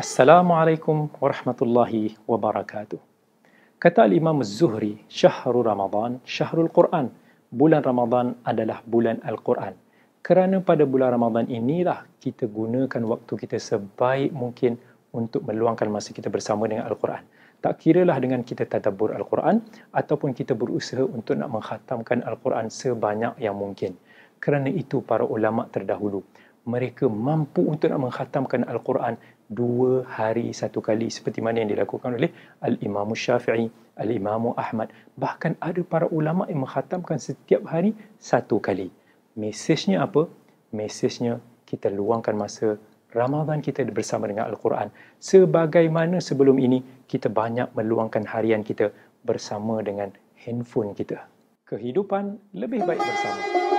Assalamualaikum warahmatullahi wabarakatuh. Kata Al-Imam Az-Zuhri, Syahrul Ramadan, Syahrul Quran. Bulan Ramadan adalah bulan Al-Quran. Kerana pada bulan Ramadan inilah kita gunakan waktu kita sebaik mungkin untuk meluangkan masa kita bersama dengan Al-Quran. Tak kiralah dengan kita tadabbur Al-Quran ataupun kita berusaha untuk nak mengkhatamkan Al-Quran sebanyak yang mungkin. Kerana itu para ulama terdahulu, mereka mampu untuk nak mengkhatamkan Al-Quran 2 hari 1 kali seperti mana yang dilakukan oleh Al-Imam Syafi'i, Al-Imam Ahmad. Bahkan ada para ulama yang mengkhatamkan setiap hari 1 kali. Mesejnya apa? Mesejnya kita luangkan masa Ramadan kita bersama dengan Al-Quran. Sebagaimana sebelum ini kita banyak meluangkan harian kita bersama dengan handphone kita. Kehidupan lebih baik bersama.